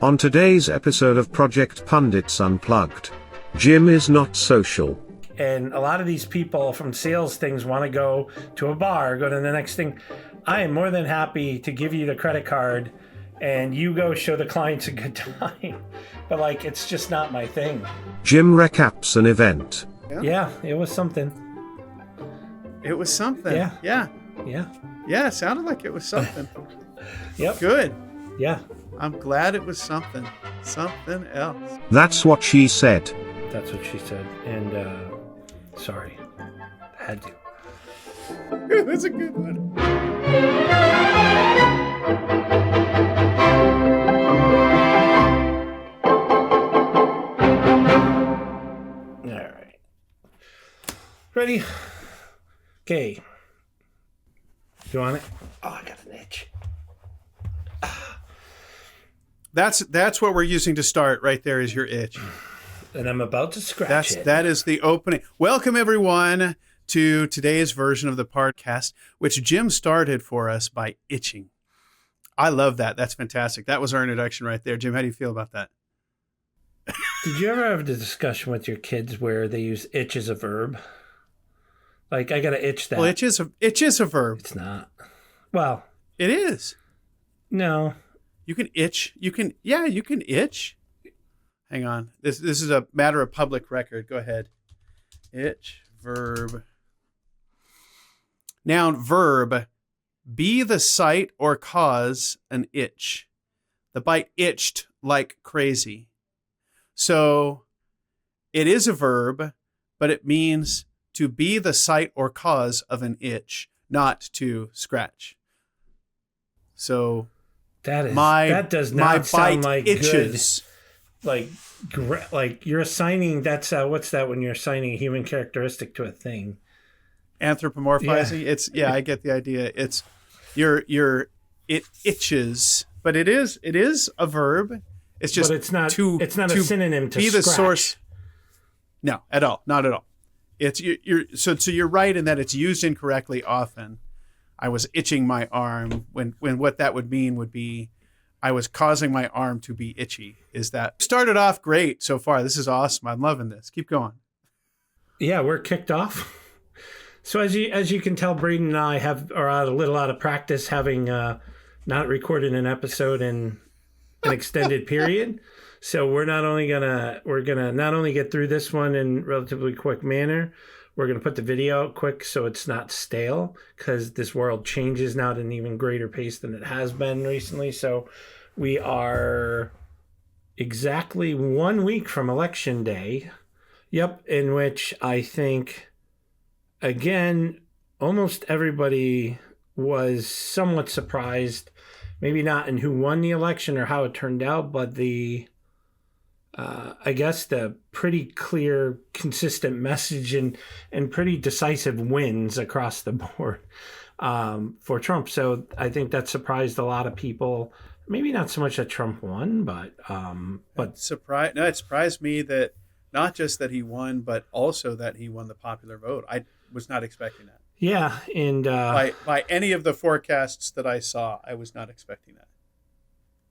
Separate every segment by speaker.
Speaker 1: On today's episode of Project Pundits Unplugged, Jim is not social.
Speaker 2: And a lot of these people from sales things want to go to a bar, go to the next thing. I am more than happy to give you the credit card and you go show the clients a good time. But like, it's just not my thing.
Speaker 1: Jim recaps an event.
Speaker 2: Yeah, it was something.
Speaker 3: It was something.
Speaker 2: Yeah,
Speaker 3: it sounded like it was something.
Speaker 2: Yep.
Speaker 3: Good.
Speaker 2: Yeah.
Speaker 3: I'm glad it was something else.
Speaker 1: That's what she said.
Speaker 2: That's what she said. And sorry, had to.
Speaker 3: That's a good one.
Speaker 2: All right. Ready? Okay. You want it? Oh, I got an itch.
Speaker 3: That's what we're using to start right there is your itch.
Speaker 2: And I'm about to scratch it.
Speaker 3: That is the opening. Welcome, everyone, to today's version of the podcast, which Jim started for us by itching. I love that. That's fantastic. That was our introduction right there. Jim, how do you feel about that?
Speaker 2: Did you ever have the discussion with your kids where they use itch as a verb? Like, I got to itch that.
Speaker 3: Well, itch is a verb.
Speaker 2: It's not. Well.
Speaker 3: It is.
Speaker 2: No.
Speaker 3: You can itch. You can itch. Hang on. This is a matter of public record. Go ahead. Itch, verb. Noun, verb. Be the site or cause an itch. The bite itched like crazy. So it is a verb, but it means to be the site or cause of an itch, not to scratch. So that does not sound like itches. Good. Like you're assigning, that's what's that when you're assigning a human characteristic to a thing? Anthropomorphizing.
Speaker 2: Yeah.
Speaker 3: I get the idea. It's it itches, but it is a verb. It's just
Speaker 2: but it's not a synonym to
Speaker 3: be
Speaker 2: scratch.
Speaker 3: The source. No, at all, not at all. It's so you're right in that it's used incorrectly often. I was itching my arm when what that would mean would be I was causing my arm to be itchy. Is that started off great so far? This is awesome. I'm loving this. Keep going.
Speaker 2: Yeah, we're kicked off. So as you can tell, Braden and I are a little out of practice having not recorded an episode in an extended period. So we're gonna not only get through this one in relatively quick manner, we're gonna put the video out quick so it's not stale, because this world changes now at an even greater pace than it has been recently. So we are exactly 1 week from Election Day. Yep, in which I think, again, almost everybody was somewhat surprised, maybe not in who won the election or how it turned out, but I guess the pretty clear, consistent message and pretty decisive wins across the board for Trump. So I think that surprised a lot of people. Maybe not so much that Trump won, but
Speaker 3: it surprised me that not just that he won, but also that he won the popular vote. I was not expecting that.
Speaker 2: Yeah, and
Speaker 3: by any of the forecasts that I saw, I was not expecting that.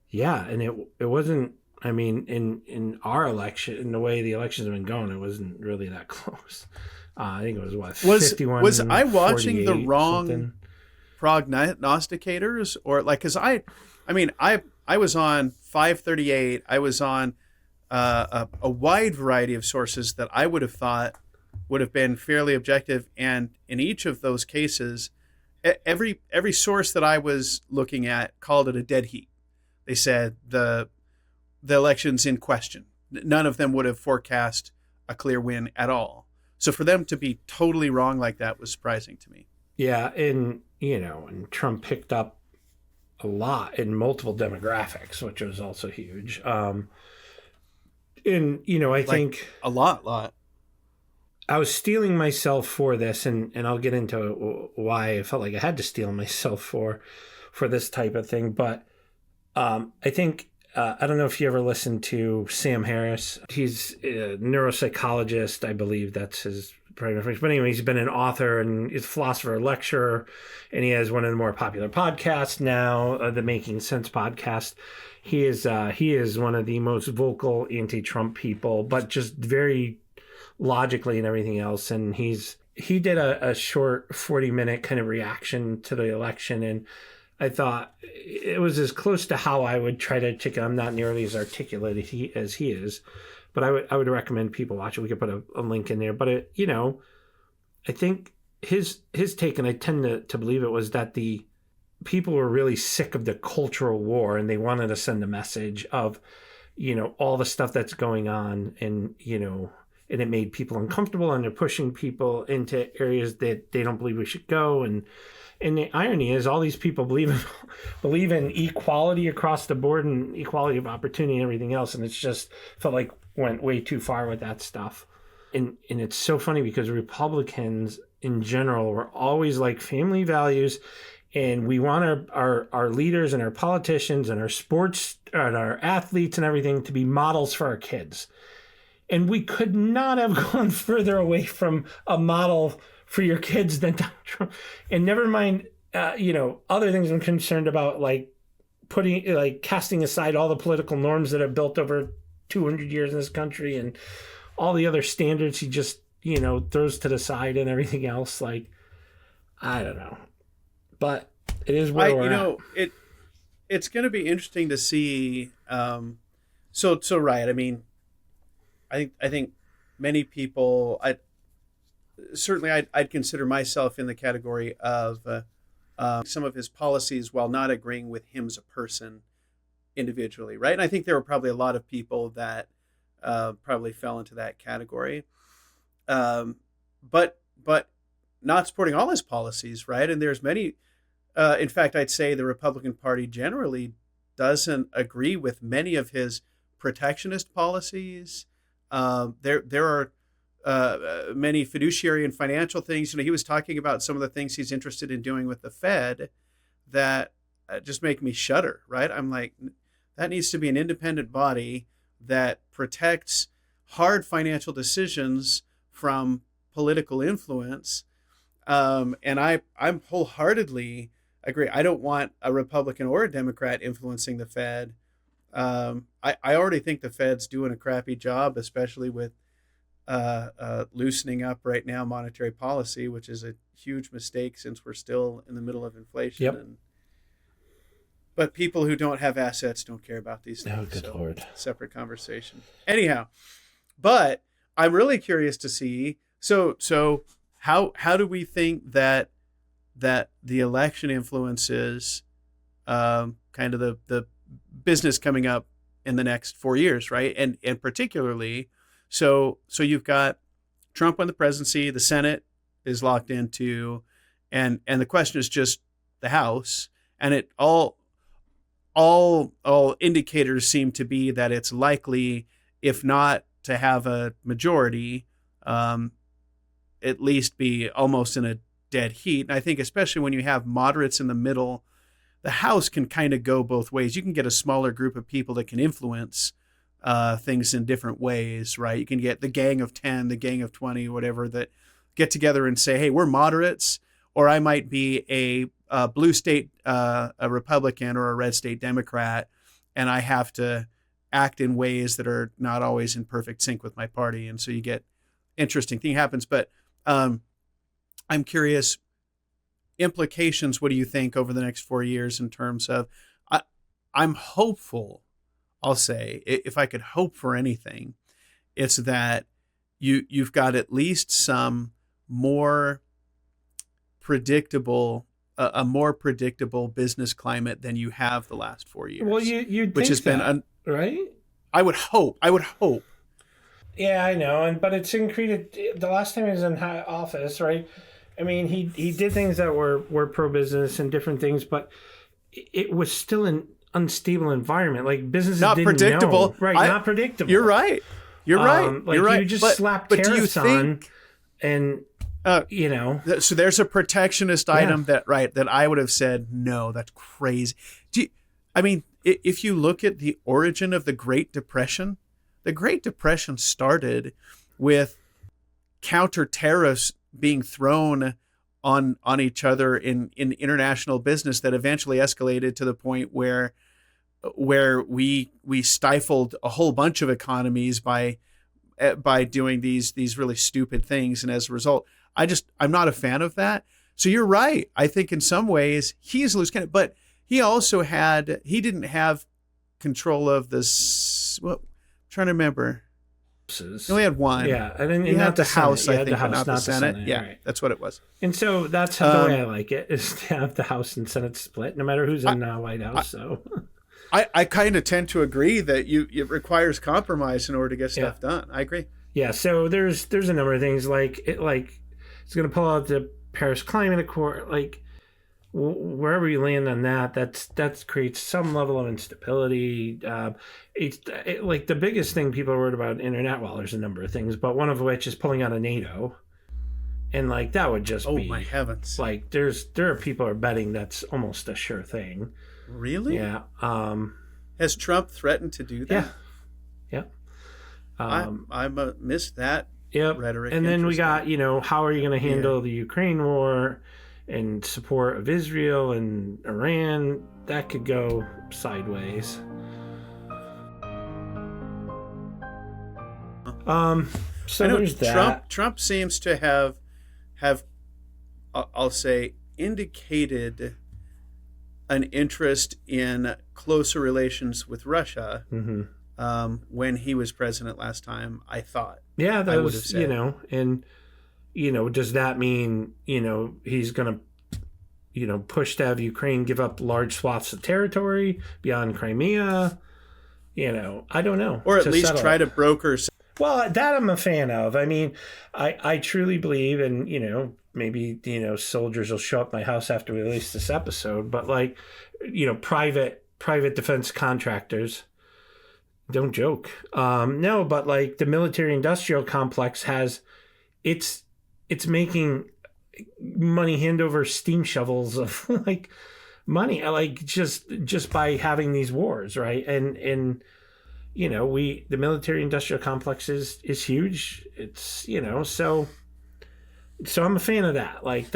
Speaker 2: Yeah, and it wasn't. I mean, in our election, in the way the elections have been going, it wasn't really that close. I think it was 51.
Speaker 3: Was I watching the wrong
Speaker 2: something?
Speaker 3: Prognosticators, or like, because I was on 538. I was on a wide variety of sources that I would have thought would have been fairly objective, and in each of those cases, every source that I was looking at called it a dead heat. They said the election's in question. None of them would have forecast a clear win at all. So for them to be totally wrong like that was surprising to me.
Speaker 2: Yeah, and Trump picked up a lot in multiple demographics, which was also huge. I think
Speaker 3: a lot.
Speaker 2: I was steeling myself for this, and I'll get into why I felt like I had to steel myself for this type of thing. But I think, I don't know if you ever listened to Sam Harris. He's a neuropsychologist. I believe that's his But anyway, he's been an author and he's a philosopher, lecturer, and he has one of the more popular podcasts now, the Making Sense podcast. He is one of the most vocal anti-Trump people, but just very logically and everything else. And he did a short 40-minute kind of reaction to the election, and I thought it was as close to how I would try to check. I'm not nearly as articulate as he is, but I would recommend people watch it. We could put a link in there. But I think his take, and I tend to believe it, was that the people were really sick of the cultural war, and they wanted to send a message of, all the stuff that's going on, and and it made people uncomfortable, and they're pushing people into areas that they don't believe we should go. And the irony is, all these people believe in equality across the board and equality of opportunity and everything else, and it's just felt like went way too far with that stuff. And it's so funny because Republicans in general were always like family values, and we want our leaders and our politicians and our sports and our athletes and everything to be models for our kids. And we could not have gone further away from a model for your kids than Donald Trump. And never mind, other things I'm concerned about, like casting aside all the political norms that have built over 200 years in this country, and all the other standards he just, throws to the side and everything else. Like, I don't know. But it is where we're at.
Speaker 3: It's going to be interesting to see. So right. I mean, I think many people, I'd consider myself in the category of some of his policies, while not agreeing with him as a person individually, right? And I think there were probably a lot of people that probably fell into that category, but not supporting all his policies, right? And there's many. In fact, I'd say the Republican Party generally doesn't agree with many of his protectionist policies. There are many fiduciary and financial things. He was talking about some of the things he's interested in doing with the Fed that just make me shudder, right? I'm like, that needs to be an independent body that protects hard financial decisions from political influence. And I'm wholeheartedly agree. I don't want a Republican or a Democrat influencing the Fed. I already think the Fed's doing a crappy job, especially with loosening up right now monetary policy, which is a huge mistake since we're still in the middle of inflation.
Speaker 2: Yep.
Speaker 3: But people who don't have assets don't care about these things.
Speaker 2: Oh, good Lord.
Speaker 3: Separate conversation. Anyhow, but I'm really curious to see. So how do we think that the election influences kind of the business coming up in the next 4 years, right? And particularly, so you've got Trump won the presidency, the Senate is locked into, and the question is just the House, and it all indicators seem to be that it's likely, if not to have a majority, at least be almost in a dead heat. And I think especially when you have moderates in the middle, the House can kind of go both ways. You can get a smaller group of people that can influence things in different ways, right? You can get the gang of 10, the gang of 20, whatever, that get together and say, hey, we're moderates, or I might be a blue state a Republican or a red state Democrat, and I have to act in ways that are not always in perfect sync with my party. And so you get interesting thing happens. But I'm curious, implications, what do you think over the next 4 years in terms of, I'm hopeful, I'll say, if I could hope for anything, it's that you've got at least some more predictable, a more predictable business climate than you have the last 4 years.
Speaker 2: Well, you'd
Speaker 3: which
Speaker 2: think
Speaker 3: has been
Speaker 2: right?
Speaker 3: I would hope.
Speaker 2: Yeah, I know, but it's increased. The last time he was in office, right? I mean, he did things that were pro-business and different things, but it was still an unstable environment. Like, businesses
Speaker 3: not
Speaker 2: didn't
Speaker 3: predictable,
Speaker 2: know. Right? Not predictable.
Speaker 3: You're right. You're right.
Speaker 2: Like,
Speaker 3: you're right.
Speaker 2: You just slap tariffs on, and
Speaker 3: So there's a protectionist item that I would have said no. That's crazy. If you look at the origin of the Great Depression started with counter tariffs being thrown on each other in international business that eventually escalated to the point where we stifled a whole bunch of economies by doing these really stupid things. And as a result, I'm not a fan of that. So you're right. I think in some ways he's a loose cannon, but he didn't have control of this. Well, I'm trying to remember. He only had one.
Speaker 2: Yeah, and
Speaker 3: he had the House,
Speaker 2: Senate.
Speaker 3: I think,
Speaker 2: House,
Speaker 3: but not the Senate. Yeah,
Speaker 2: right.
Speaker 3: That's what it was.
Speaker 2: And so that's the way I like it, is to have the House and Senate split, no matter who's in the White House.
Speaker 3: I kind of tend to agree that it requires compromise in order to get stuff done. I agree.
Speaker 2: Yeah, so there's a number of things like it's going to pull out the Paris Climate Accord, like wherever you land on that creates some level of instability. It's like the biggest thing people are worried about internet. Well, there's a number of things, but one of which is pulling out of NATO, and like that would just be,
Speaker 3: my heavens!
Speaker 2: Like there are people are betting that's almost a sure thing.
Speaker 3: Really?
Speaker 2: Yeah.
Speaker 3: Has Trump threatened to do that?
Speaker 2: Yeah.
Speaker 3: I missed that.
Speaker 2: Yep.
Speaker 3: Rhetoric.
Speaker 2: And then we got, how are you going to handle the Ukraine war and support of Israel and Iran? That could go sideways. So there's that.
Speaker 3: Trump seems to have I'll say indicated an interest in closer relations with Russia.
Speaker 2: Mm-hmm.
Speaker 3: When he was president last time, I thought.
Speaker 2: Yeah, that was, and, does that mean, he's going to, push to have Ukraine give up large swaths of territory beyond Crimea? I don't know.
Speaker 3: Or at least try to broker.
Speaker 2: Well, that I'm a fan of. I mean, I truly believe, and, maybe, soldiers will show up at my house after we release this episode, but like, private defense contractors, don't joke. No, but like the military industrial complex it's making money hand over steam shovels of like money, like just by having these wars, right? And the military industrial complex is huge. It's so I'm a fan of that. Like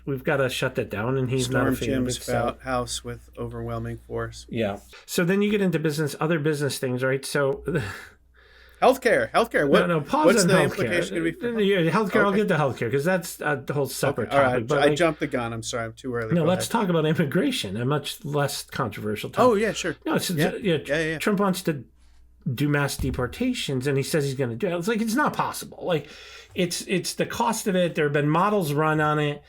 Speaker 2: we've got to shut that down, and he's not a fan of it.
Speaker 3: Jim's house with overwhelming force.
Speaker 2: Yeah. So then you get into other business things, right? So
Speaker 3: healthcare. What's the implication going to be for
Speaker 2: healthcare? Okay. I'll get to healthcare because that's a whole separate topic.
Speaker 3: All right. But I jumped the gun. I'm sorry. I'm too early.
Speaker 2: No, let's talk about immigration, a much less controversial topic.
Speaker 3: Oh yeah, sure.
Speaker 2: No, Trump wants to do mass deportations, and he says he's going to do it. It's like it's not possible. Like it's the cost of it. There have been models run on it.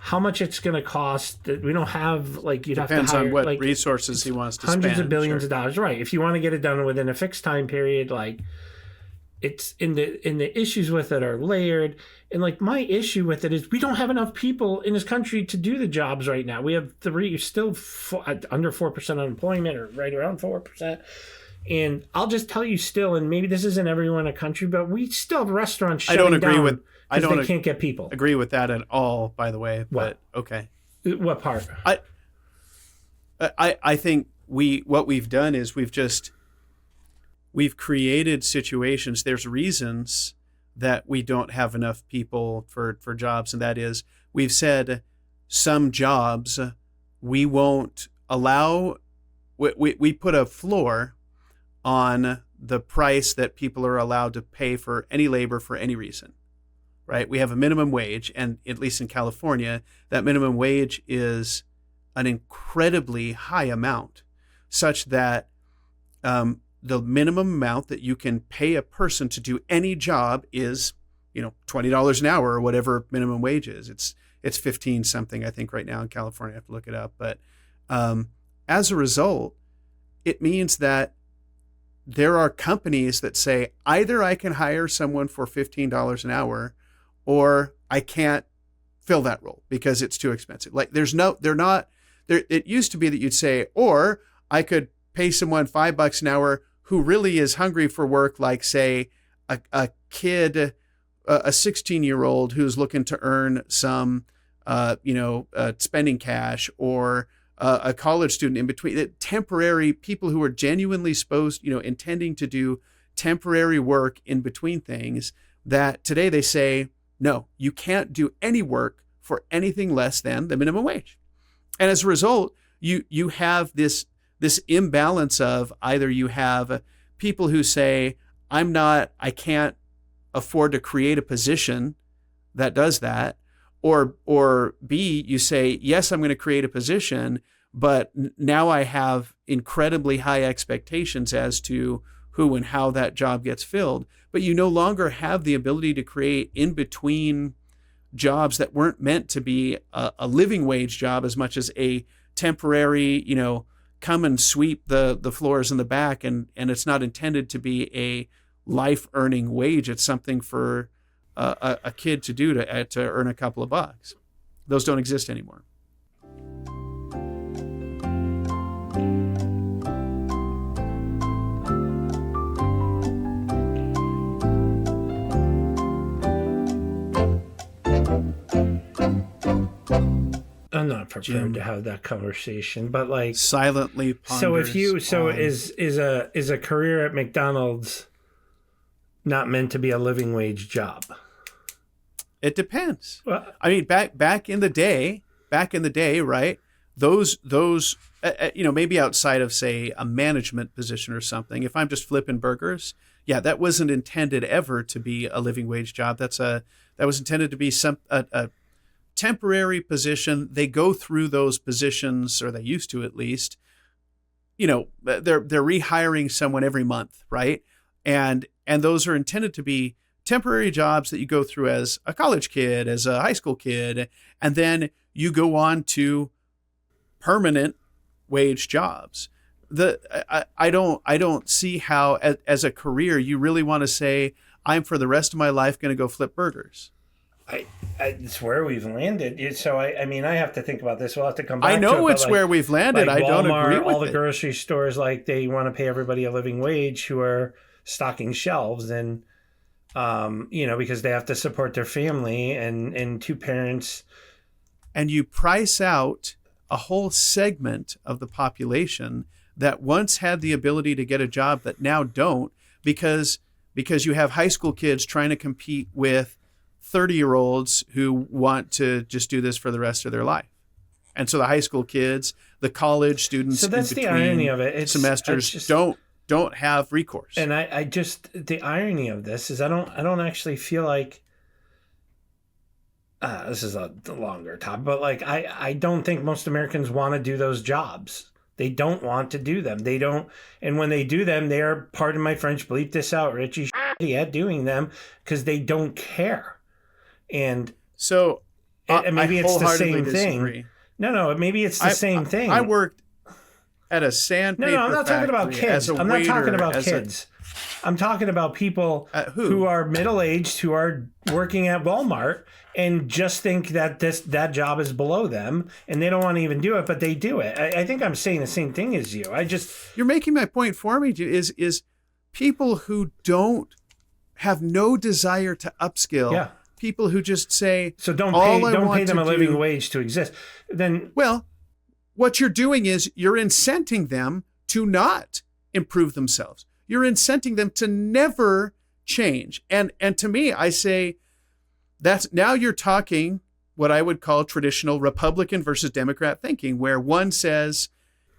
Speaker 2: How much it's going to cost? We don't have
Speaker 3: Depends have to hire on what resources he wants to spend.
Speaker 2: Hundreds of billions of dollars, right? If you want to get it done within a fixed time period, like it's in the issues with it are layered. And like my issue with it is we don't have enough people in this country to do the jobs right now. We have still under 4% unemployment, or right around 4%. And I'll just tell you still, and maybe this isn't everyone in the country, but we still have restaurants shutting down. They can't get people.
Speaker 3: Agree with that at all, by the way.
Speaker 2: What?
Speaker 3: But okay.
Speaker 2: What part?
Speaker 3: I think what we've done is we've created situations. There's reasons that we don't have enough people for jobs, and that is we've said some jobs we won't allow. We put a floor on the price that people are allowed to pay for any labor for any reason, right? We have a minimum wage, and at least in California, that minimum wage is an incredibly high amount, such that the minimum amount that you can pay a person to do any job is, $20 an hour or whatever minimum wage is. It's 15 something, I think, right now in California. I have to look it up. But as a result, it means that there are companies that say either I can hire someone for $15 an hour, or I can't fill that role because it's too expensive. Like they're not there. It used to be that you'd say, or I could pay someone $5 an hour who really is hungry for work, like say a kid, a 16-year-old who's looking to earn some, spending cash, or a college student in between. Temporary people who are genuinely intending to do temporary work in between things, that today they say, no, you can't do any work for anything less than the minimum wage. And as a result, you have this imbalance of either you have people who say, I can't afford to create a position that does that, or B, you say, yes, I'm going to create a position, but now I have incredibly high expectations as to who and how that job gets filled. But you no longer have the ability to create in between jobs that weren't meant to be a living wage job as much as a temporary, come and sweep the floors in the back, and it's not intended to be a life earning wage. It's something for a kid to do to earn a couple of bucks. Those don't exist anymore.
Speaker 2: I'm not prepared to have that conversation, but like
Speaker 3: silently ponders.
Speaker 2: Is a career at McDonald's not meant to be a living wage job?
Speaker 3: It depends.
Speaker 2: Well,
Speaker 3: I mean, back in the day, right? Those maybe outside of, say, a management position or something. If I'm just flipping burgers, yeah, that wasn't intended ever to be a living wage job. That was intended to be a temporary position. They go through those positions, or they used to at least. They're rehiring someone every month, right? And those are intended to be temporary jobs that you go through as a college kid, as a high school kid, and then you go on to permanent wage jobs. I don't see how as a career you really want to say, I'm for the rest of my life going to go flip burgers.
Speaker 2: It's where we've landed. So I mean, I have to think about this. We'll have to come back.
Speaker 3: I know
Speaker 2: to it,
Speaker 3: it's where we've landed.
Speaker 2: Like
Speaker 3: I don't
Speaker 2: Walmart,
Speaker 3: agree with
Speaker 2: all the
Speaker 3: it.
Speaker 2: grocery stores, like they want to pay everybody a living wage who are stocking shelves, and because they have to support their family and two parents.
Speaker 3: And you price out a whole segment of the population that once had the ability to get a job that now don't, because you have high school kids trying to compete with 30-year-olds who want to just do this for the rest of their life. And so the high school kids, the college students,
Speaker 2: so that's
Speaker 3: in
Speaker 2: the
Speaker 3: between
Speaker 2: irony of it.
Speaker 3: Semesters don't have recourse.
Speaker 2: And I just, the irony of this is I don't actually feel like this is a longer topic, but like I don't think most Americans want to do those jobs. They don't want to do them. They don't, and when they do them, they are, pardon my French, bleep this out, Richie, at doing them because they don't care. And
Speaker 3: so
Speaker 2: maybe it's the same
Speaker 3: disagree.
Speaker 2: thing. No, maybe it's the same thing.
Speaker 3: I worked at a sandpaper
Speaker 2: No, I'm not talking about kids. I'm not talking about kids. I'm talking about people who are middle-aged, who are working at Walmart and just think that that job is below them and they don't want to even do it, but they do it. I think I'm saying the same thing as you.
Speaker 3: You're making my point for me, is people who have no desire to upskill.
Speaker 2: Yeah.
Speaker 3: People who just say,
Speaker 2: so don't pay them a living wage to exist. Then,
Speaker 3: well, what you're doing is you're incenting them to not improve themselves. You're incenting them to never change. And to me, I say now you're talking what I would call traditional Republican versus Democrat thinking, where one says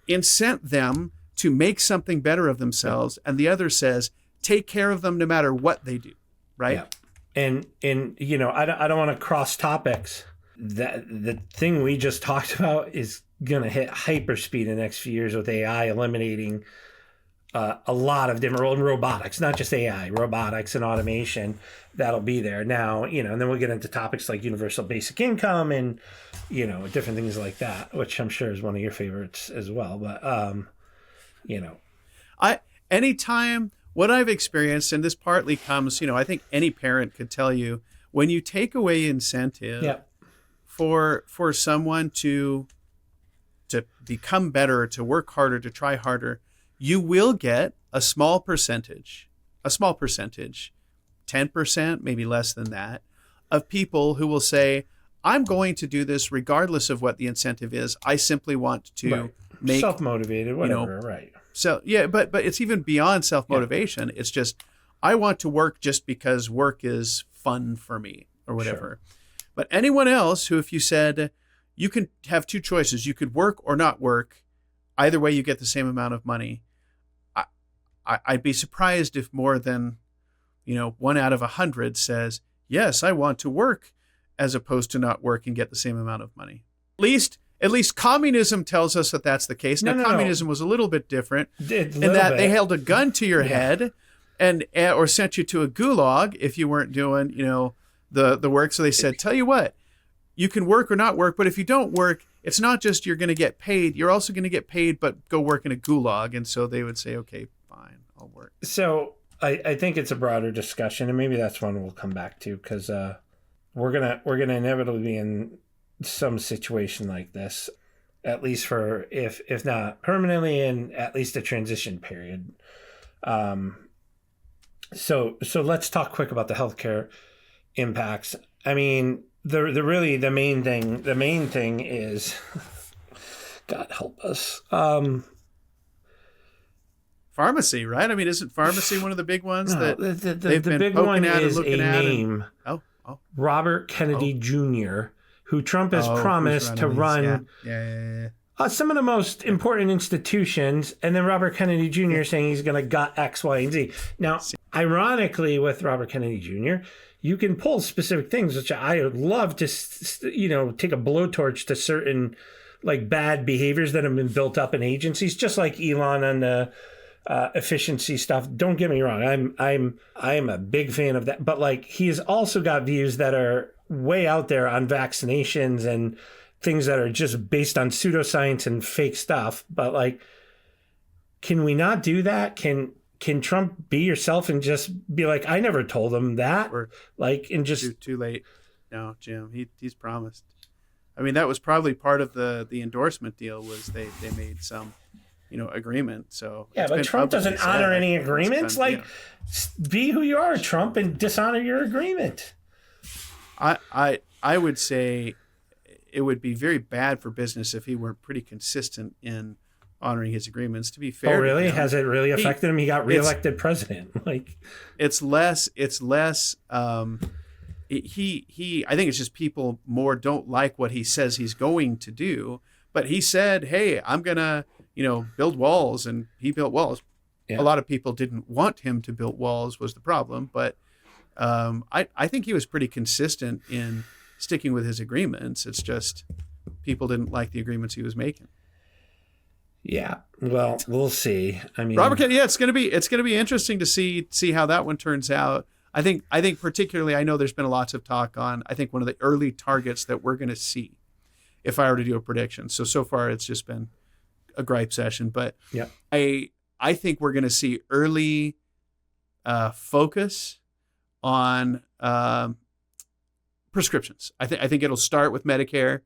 Speaker 3: incent them to make something better of themselves, and the other says take care of them no matter what they do, right?
Speaker 2: Yeah. And I don't want to cross topics. That the thing we just talked about is going to hit hyperspeed in the next few years with AI eliminating a lot of different roles, robotics, not just AI, robotics and automation. That'll be there now, and then we'll get into topics like universal basic income and, different things like that, which I'm sure is one of your favorites as well. But,
Speaker 3: anytime what I've experienced, and this partly comes, I think any parent could tell you, when you take away incentive for someone to become better, to work harder, to try harder, you will get a small percentage, 10%, maybe less than that, of people who will say, I'm going to do this regardless of what the incentive is. I simply want to make
Speaker 2: self-motivated, whatever, right.
Speaker 3: So, yeah, but it's even beyond self-motivation. Yeah. It's just, I want to work just because work is fun for me, or whatever. But anyone else who, if you said you can have two choices, you could work or not work, either way you get the same amount of money. I'd be surprised if more than, 1 out of 100 says, yes, I want to work, as opposed to not work and get the same amount of money. At least communism tells us that that's the case. Now, communism was a little bit different in that they held a gun to your head or sent you to a gulag if you weren't doing, the work. So they said, tell you what, you can work or not work, but if you don't work, it's not just you're going to get paid, you're also going to get paid, but go work in a gulag. And so they would say, okay, fine, I'll work.
Speaker 2: So I think it's a broader discussion, and maybe that's one we'll come back to, because we're gonna inevitably be in some situation like this, at least for if not permanently, in at least a transition period. So let's talk quick about the healthcare impacts. I mean, the main thing is, God help us.
Speaker 3: Pharmacy, right? I mean, isn't pharmacy one of the big ones that they've been
Speaker 2: big
Speaker 3: poking
Speaker 2: one
Speaker 3: at
Speaker 2: is
Speaker 3: and looking
Speaker 2: a
Speaker 3: at?
Speaker 2: name. Robert Kennedy Jr., who Trump has promised to run some of the most important institutions, and then Robert Kennedy Jr. saying he's going to gut X, Y, and Z. Now, ironically, with Robert Kennedy Jr., you can pull specific things, which I would love to, take a blowtorch to certain bad behaviors that have been built up in agencies, just like Elon on the efficiency stuff. Don't get me wrong. I'm a big fan of that, but he's also got views that are way out there on vaccinations and things that are just based on pseudoscience and fake stuff. But can we not do that? Can Trump be yourself and just be like, I never told him that? And just
Speaker 3: too late. No, Jim, he's promised. I mean, that was probably part of the endorsement deal, was they made some, agreement. So
Speaker 2: but Trump doesn't honor any agreements. Be who you are, Trump, and dishonor your agreement.
Speaker 3: I would say it would be very bad for business if he weren't pretty consistent in honoring his agreriments. To be fair,
Speaker 2: really, has it really affected him? He got reelected president.
Speaker 3: It's less. I think it's just people more don't like what he says he's going to do. But he said, "Hey, I'm gonna, build walls," and he built walls. Yeah. A lot of people didn't want him to build walls, was the problem. But I think he was pretty consistent in sticking with his agreements. It's just people didn't like the agreements he was making.
Speaker 2: Yeah, well, we'll see. I mean,
Speaker 3: Robert Kennedy, it's gonna be interesting to see how that one turns out. I think particularly, I know there's been lots of talk on, I think one of the early targets that we're going to see, if I were to do a prediction. So far it's just been a gripe session, but
Speaker 2: yeah,
Speaker 3: I think we're going to see early focus on prescriptions. I think it'll start with Medicare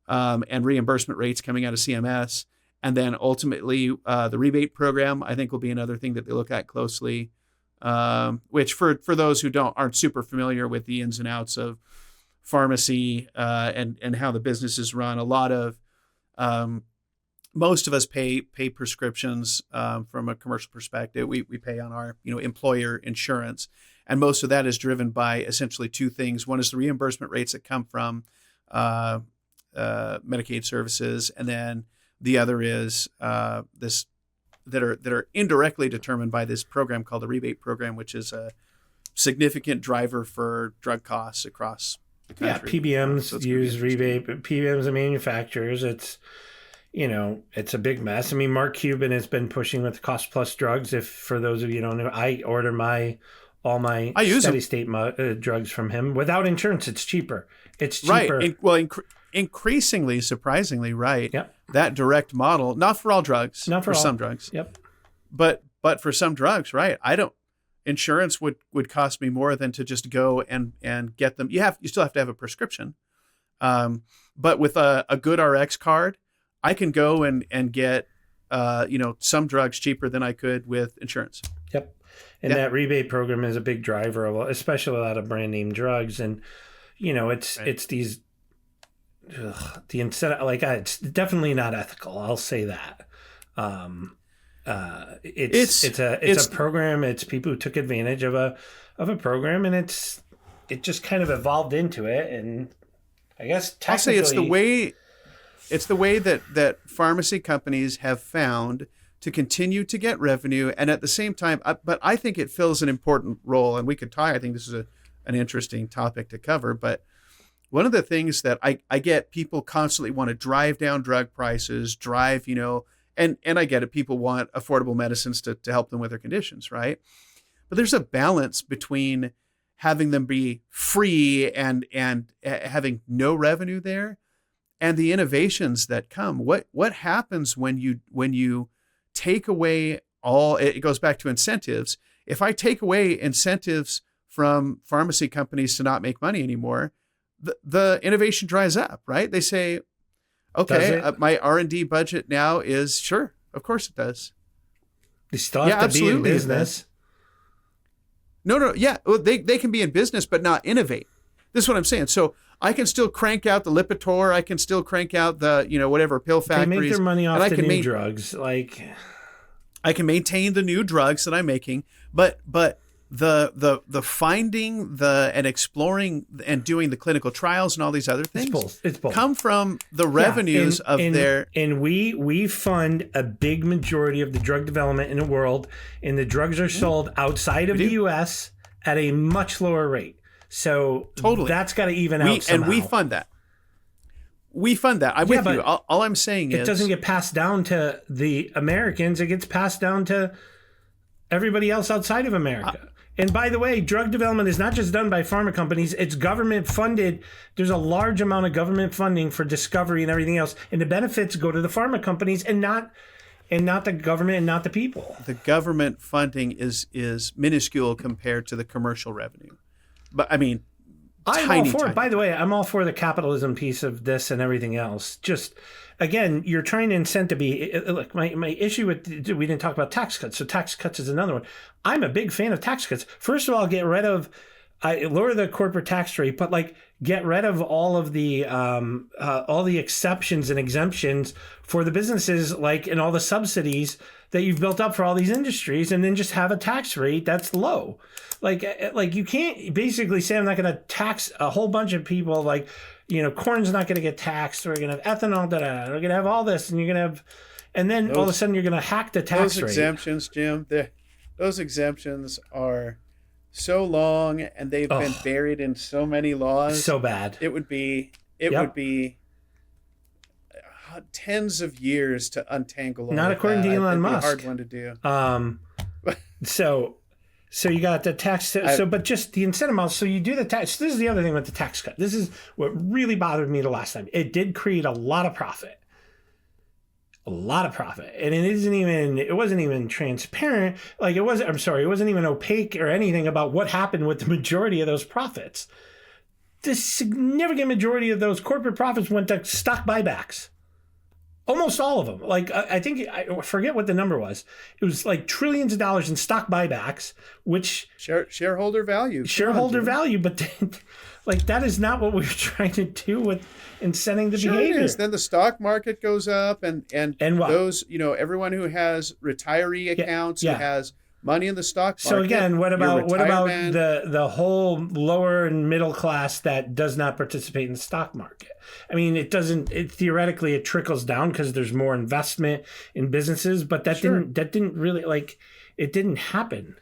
Speaker 3: and reimbursement rates coming out of CMS. And then ultimately the rebate program, I think, will be another thing that they look at closely. Which for those who aren't super familiar with the ins and outs of pharmacy and how the business is run, a lot of most of us pay prescriptions from a commercial perspective. We pay on our employer insurance, and most of that is driven by essentially two things. One is the reimbursement rates that come from Medicaid services, and then the other is that are indirectly determined by this program called the rebate program, which is a significant driver for drug costs across the country.
Speaker 2: Yeah, PBMs use rebate, but PBMs and manufacturers, it's a big mess. I mean, Mark Cuban has been pushing with cost plus drugs. If for those of you who don't know, I order all my steady state drugs from him without insurance. It's cheaper. It's cheaper.
Speaker 3: Right. Increasingly, surprisingly, right.
Speaker 2: Yep.
Speaker 3: That direct model, not for all drugs, for some drugs.
Speaker 2: Yep.
Speaker 3: But for some drugs, right. Insurance would cost me more than to just go and get them. You still have to have a prescription. But with a good RX card, I can go and get, some drugs cheaper than I could with insurance.
Speaker 2: Yep. And that rebate program is a big driver of, especially a lot of brand name drugs. And, it's these, the incentive, it's definitely not ethical. I'll say that. It's a program. It's people who took advantage of a program, and it's it just kind of evolved into it, and I guess technically,
Speaker 3: I'll say it's the way that pharmacy companies have found to continue to get revenue, and at the same time, but I think it fills an important role, and we could I think this is an interesting topic to cover, but one of the things that I get, people constantly want to drive down drug prices, and I get it, people want affordable medicines to help them with their conditions, right? But there's a balance between having them be free and having no revenue there, and the innovations that come. What happens when you take away it goes back to incentives. If I take away incentives from pharmacy companies to not make money anymore, the innovation dries up, right? They say, okay, my R&D budget now is, sure, of course it does.
Speaker 2: They still have to be in business.
Speaker 3: No, yeah, well, they can be in business, but not innovate. This is what I'm saying. So I can still crank out the Lipitor. I can still crank out the, whatever pill factories.
Speaker 2: They make their money off the new drugs.
Speaker 3: I can maintain the new drugs that I'm making, but the finding and exploring and doing the clinical trials and all these other things
Speaker 2: it's both.
Speaker 3: Come from the revenues of their.
Speaker 2: And we fund a big majority of the drug development in the world, and the drugs are sold outside of the U.S. at a much lower rate. So
Speaker 3: totally,
Speaker 2: that's got to even out somehow.
Speaker 3: And we fund that. I'm with you. All I'm saying is
Speaker 2: it doesn't get passed down to the Americans. It gets passed down to everybody else outside of America. And by the way, drug development is not just done by pharma companies. It's government funded. There's a large amount of government funding for discovery and everything else. And the benefits go to the pharma companies and not the government and not the people.
Speaker 3: The government funding is minuscule compared to the commercial revenue. But I mean,
Speaker 2: I'm all for it. By the way, I'm all for the capitalism piece of this and everything else. Just, again, you're trying to incent to be. Look, my issue with, we didn't talk about tax cuts. So tax cuts is another one. I'm a big fan of tax cuts. First of all, lower the corporate tax rate, but get rid of all the exceptions and exemptions for the businesses, and all the subsidies that you've built up for all these industries, and then just have a tax rate that's low. You can't basically say I'm not going to tax a whole bunch of people. Corn's not going to get taxed. We're going to have ethanol. We're going to have all this, and you're going to have, and then all of a sudden you're going to hack the tax rate.
Speaker 3: Those exemptions, Jim. Those exemptions are so long, and they've been buried in so many laws.
Speaker 2: So bad.
Speaker 3: It would be tens of years to untangle all
Speaker 2: Not
Speaker 3: of
Speaker 2: according
Speaker 3: that.
Speaker 2: to Elon Musk.
Speaker 3: A hard one to do.
Speaker 2: So you got the tax. But just the incentive model. So you do the tax. This is the other thing with the tax cut. This is what really bothered me the last time. It did create a lot of profit. And it wasn't even transparent. It wasn't even opaque or anything about what happened with the majority of those profits. The significant majority of those corporate profits went to stock buybacks. Almost all of them. I forget what the number was. It was trillions of dollars in stock buybacks, which
Speaker 3: shareholder value.
Speaker 2: But that is not what we were trying to do with incenting the behavior.
Speaker 3: It is. Then the stock market goes up, and those, everyone who has retiree accounts, who has money in the stock market.
Speaker 2: So again, what about the whole lower and middle class that does not participate in the stock market? I mean, theoretically it trickles down because there's more investment in businesses, but that didn't really it didn't happen.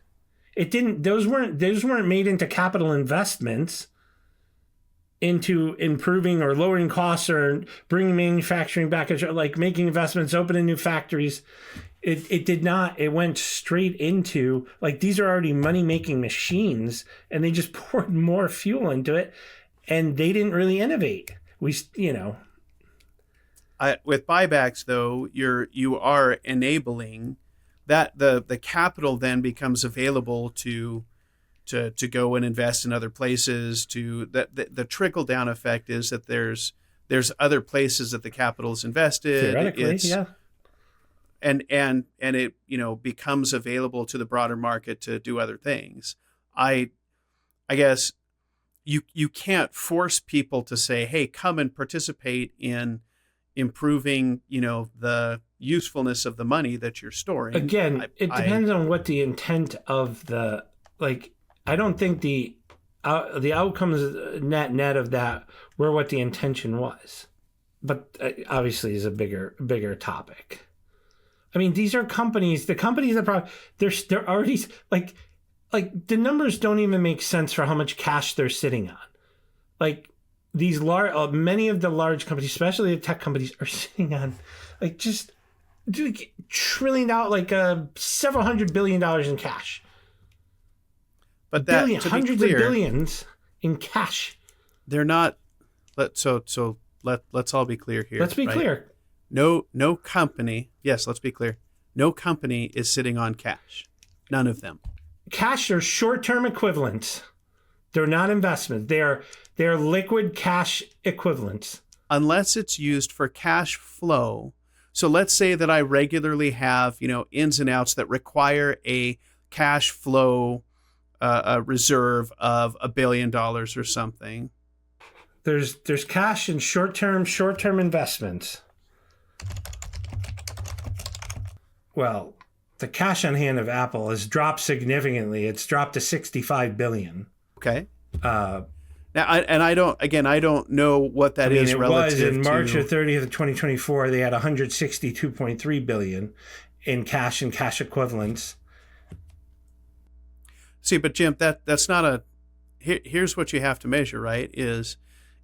Speaker 2: Those weren't made into capital investments into improving or lowering costs or bringing manufacturing back, making investments, opening new factories. It did not. It went straight into these are already money-making machines, and they just poured more fuel into it, and they didn't really innovate. With
Speaker 3: buybacks, though, you are enabling that the capital then becomes available to go and invest in other places. The trickle down effect is that there's other places that the capital is invested.
Speaker 2: Theoretically, yeah.
Speaker 3: And it becomes available to the broader market to do other things. I guess you can't force people to say, hey, come and participate in improving the usefulness of the money that you're storing.
Speaker 2: Again, it depends on what the intent of the I don't think the outcomes net of that were what the intention was. But obviously is a bigger topic. I mean, these are companies, the companies that probably, they're already, like the numbers don't even make sense for how much cash they're sitting on. Like these many of the large companies, especially the tech companies, are sitting on like just trillion out, like several $100 billion in cash.
Speaker 3: But that,
Speaker 2: hundreds of billions in cash.
Speaker 3: They're not, let's all be clear here.
Speaker 2: Let's be clear.
Speaker 3: No company, yes, let's be clear. No company is sitting on cash. None of them.
Speaker 2: Cash are short-term equivalents. They're not investments. They're liquid cash equivalents.
Speaker 3: Unless it's used for cash flow. So let's say that I regularly have, ins and outs that require a cash flow a reserve of $1 billion or something.
Speaker 2: There's cash and short-term investments. Well, the cash on hand of Apple has dropped significantly. It's dropped to $65 billion.
Speaker 3: Okay. Now, I don't know what that is relative to.
Speaker 2: It was in March 30th of 2024. They had $162.3 billion in cash and cash equivalents.
Speaker 3: See, but Jim, that's not a. Here's what you have to measure, right? Is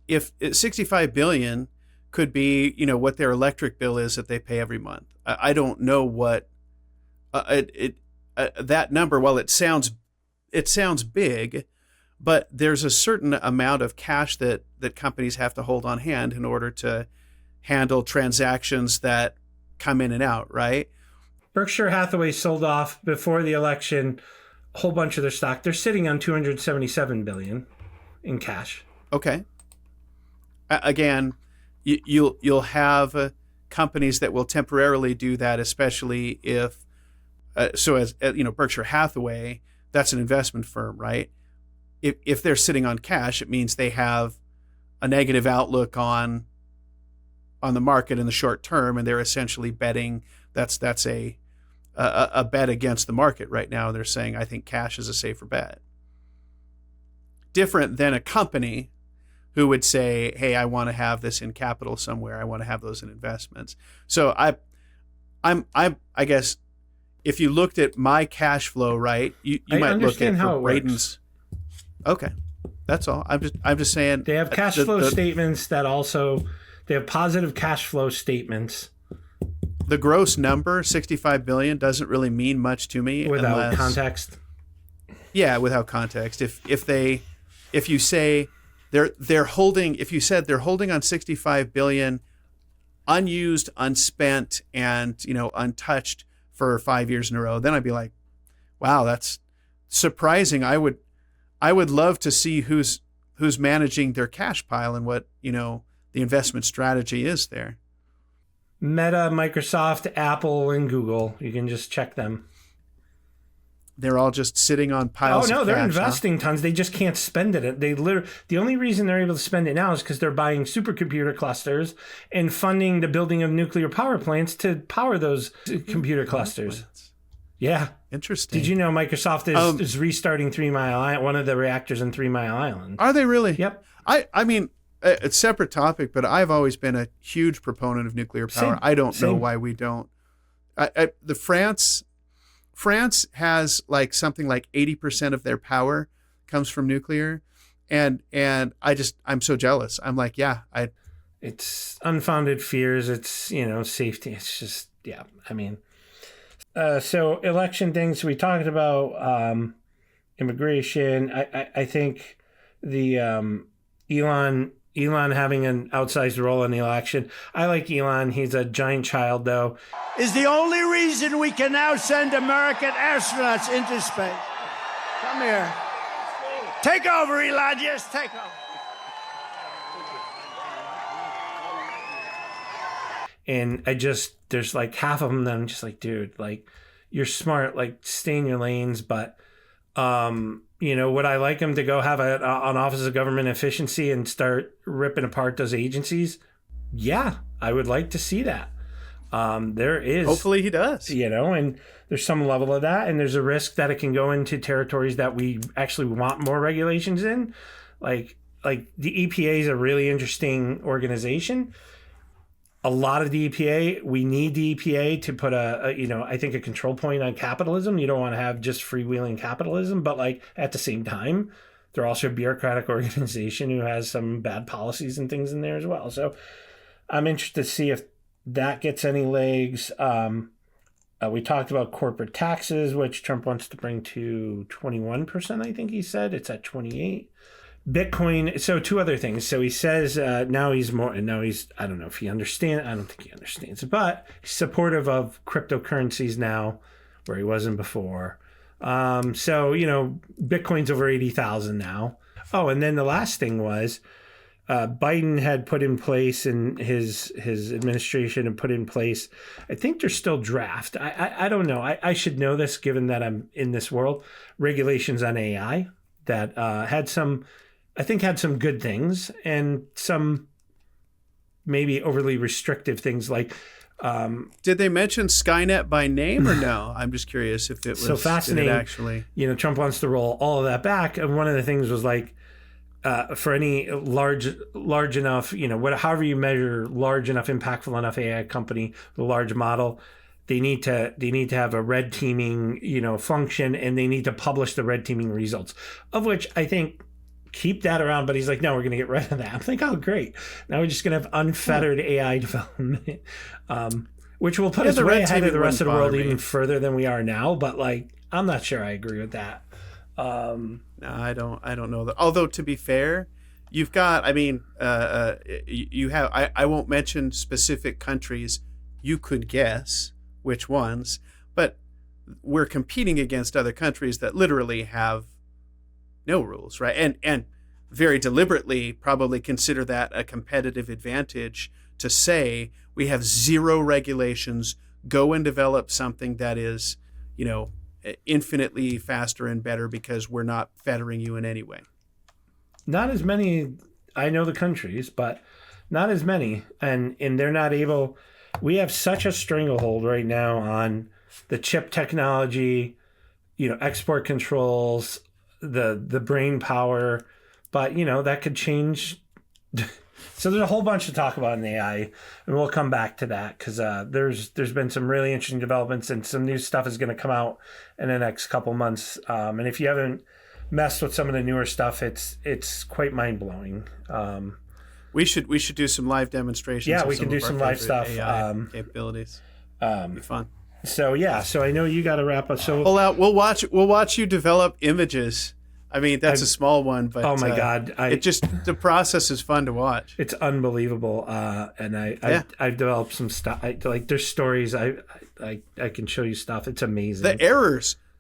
Speaker 3: if 65 billion could be, what their electric bill is that they pay every month. I don't know what that number. Well, it sounds big, but there's a certain amount of cash that companies have to hold on hand in order to handle transactions that come in and out, right?
Speaker 2: Berkshire Hathaway sold off before the election a whole bunch of their stock. They're sitting on $277 billion in cash.
Speaker 3: Okay. Again, you'll have companies that will temporarily do that, especially if Berkshire Hathaway, that's an investment firm, right? If they're sitting on cash, it means they have a negative outlook on the market in the short term, and they're essentially betting that's a bet against the market right now. They're saying, I think cash is a safer bet. Different than a company who would say, hey, I want to have this in capital somewhere. I want to have those in investments. So I guess if you looked at my cash flow, right, you might look at how Braden's. Okay. That's all. I'm just saying
Speaker 2: they have cash flow statements that also they have positive cash flow statements.
Speaker 3: The gross number, 65 billion, doesn't really mean much to me
Speaker 2: without context.
Speaker 3: Yeah, without context. If you say they're holding, if you said they're holding on 65 billion unused, unspent, and untouched for 5 years in a row, then I'd be like, wow, that's surprising. I would love to see who's managing their cash pile and what the investment strategy is there.
Speaker 2: Meta, Microsoft, Apple, and Google. You can just check them.
Speaker 3: They're all just sitting on piles of cash. Oh, no,
Speaker 2: they're investing tons. They just can't spend it. The only reason they're able to spend it now is because they're buying supercomputer clusters and funding the building of nuclear power plants to power those computer clusters. Yeah.
Speaker 3: Interesting.
Speaker 2: Did you know Microsoft is restarting 3 Mile Island, one of the reactors in 3 Mile Island?
Speaker 3: Are they really?
Speaker 2: Yep.
Speaker 3: I mean, it's a separate topic, but I've always been a huge proponent of nuclear power. I don't know why we don't. France has something like 80% of their power comes from nuclear, and I'm so jealous. I'm like, yeah,
Speaker 2: it's unfounded fears. It's safety. It's just I mean, so election things we talked about, immigration. I think the Elon having an outsized role in the election. I like Elon. He's a giant child, though.
Speaker 4: Is the only reason we can now send American astronauts into space. Come here. Take over, Elon. Just take over.
Speaker 2: And there's half of them that I'm just like, dude, you're smart, stay in your lanes, but would I like him to go have an Office of Government Efficiency and start ripping apart those agencies? Yeah, I would like to see that. There is,
Speaker 3: Hopefully he does.
Speaker 2: And there's some level of that, and there's a risk that it can go into territories that we actually want more regulations in. Like the EPA is a really interesting organization. A lot of the EPA, we need the EPA to put I think a control point on capitalism. You don't want to have just freewheeling capitalism, but like at the same time, they're also a bureaucratic organization who has some bad policies and things in there as well. So I'm interested to see if that gets any legs. We talked about corporate taxes, which Trump wants to bring to 21%, I think he said. It's at 28%. Bitcoin. So two other things. So he says I don't know if he understands. I don't think he understands it, but he's supportive of cryptocurrencies now where he wasn't before. Bitcoin's over 80,000 now. Oh, and then the last thing was Biden had put in place, and his administration had put in place, I think there's still draft. I don't know. I should know this given that I'm in this world. Regulations on AI that had some good things and some maybe overly restrictive things like.
Speaker 3: Did they mention Skynet by name or no? I'm just curious if it was
Speaker 2: so fascinating.
Speaker 3: Actually,
Speaker 2: Trump wants to roll all of that back, and one of the things was like, for any large enough, however you measure large enough, impactful enough AI company, the large model, they need to have a red teaming, function, and they need to publish the red teaming results, of which I think keep that around. But he's like, no, we're going to get rid of that. I'm like, oh, great. Now we're just going to have unfettered AI development, which will put us way ahead of the rest of the world even further than we are now. But like, I'm not sure I agree with that.
Speaker 3: No, I don't know that. Although to be fair, you've got, you have, I won't mention specific countries. You could guess which ones, but we're competing against other countries that literally have no rules, right? And very deliberately probably consider that a competitive advantage to say we have zero regulations, go and develop something that is, infinitely faster and better because we're not fettering you in any way.
Speaker 2: Not as many, I know the countries, but not as many. And they're not able, we have such a stranglehold right now on the chip technology, export controls, the brain power, but that could change. So there's a whole bunch to talk about in AI, and we'll come back to that because there's been some really interesting developments, and some new stuff is going to come out in the next couple months. And if you haven't messed with some of the newer stuff, it's quite mind blowing.
Speaker 3: We should do some live demonstrations.
Speaker 2: Yeah, we can do some live stuff.
Speaker 3: AI capabilities. It'd be fun.
Speaker 2: So I know you got to wrap up. So
Speaker 3: we'll watch you develop images. I mean, that's a small one, but
Speaker 2: oh my God,
Speaker 3: the process is fun to watch.
Speaker 2: It's unbelievable. And I've developed some stuff. There's stories. I can show you stuff. It's amazing.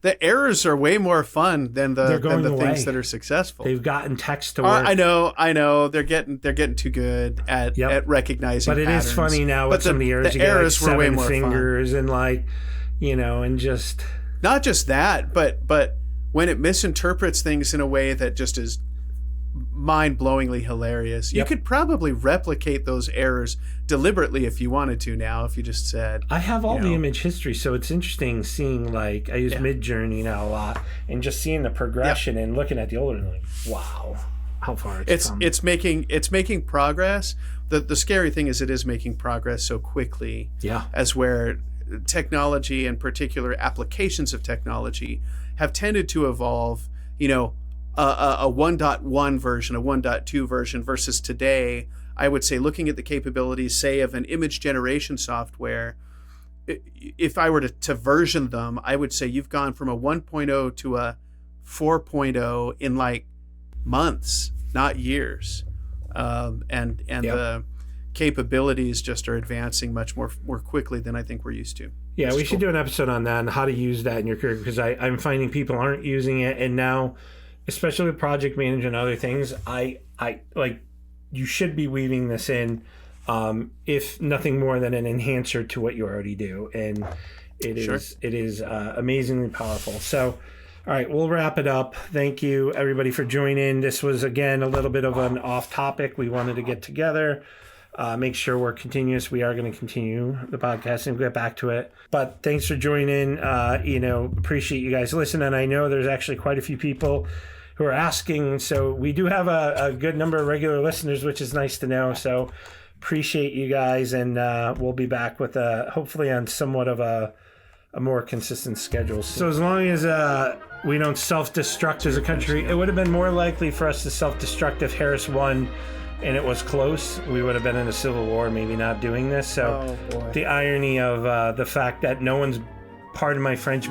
Speaker 3: The errors are way more fun than the things that are successful.
Speaker 2: They've gotten text to work.
Speaker 3: I know. They're getting too good at recognizing.
Speaker 2: But it
Speaker 3: patterns.
Speaker 2: Is funny now with some of the errors.
Speaker 3: The
Speaker 2: you
Speaker 3: errors
Speaker 2: get
Speaker 3: were way more
Speaker 2: fingers
Speaker 3: fun.
Speaker 2: And just
Speaker 3: not just that, but when it misinterprets things in a way that just is mind-blowingly hilarious. You could probably replicate those errors deliberately if you wanted to now, if you just said...
Speaker 2: I have all the image history, so it's interesting seeing, I use Midjourney now a lot, and just seeing the progression and looking at the older and wow, how far it's come.
Speaker 3: It's making progress. The scary thing is it is making progress so quickly.
Speaker 2: Yeah.
Speaker 3: As where technology and particular applications of technology have tended to evolve, a 1.1 version, a 1.2 version versus today, I would say looking at the capabilities, say, of an image generation software, if I were to version them, I would say you've gone from a 1.0 to a 4.0 in months, not years. The capabilities just are advancing much more quickly than I think we're used to.
Speaker 2: Yeah, we should do an episode on that and how to use that in your career, because I'm finding people aren't using it, and now, especially with project management and other things, I you should be weaving this in, if nothing more than an enhancer to what you already do, and it is amazingly powerful. So, all right, we'll wrap it up. Thank you everybody for joining. This was again a little bit of an off topic. We wanted to get together. make sure we're continuous. We are going to continue the podcast and get back to it. But thanks for joining in. Appreciate you guys listening. I know there's actually quite a few people who are asking. So we do have a good number of regular listeners, which is nice to know. So appreciate you guys. And we'll be back with hopefully on somewhat of a more consistent schedule. So as long as we don't self-destruct as a country, it would have been more likely for us to self-destruct if Harris won and it was close. We would have been in a civil war, maybe not doing this. So the irony of the fact that no one's, pardon my French,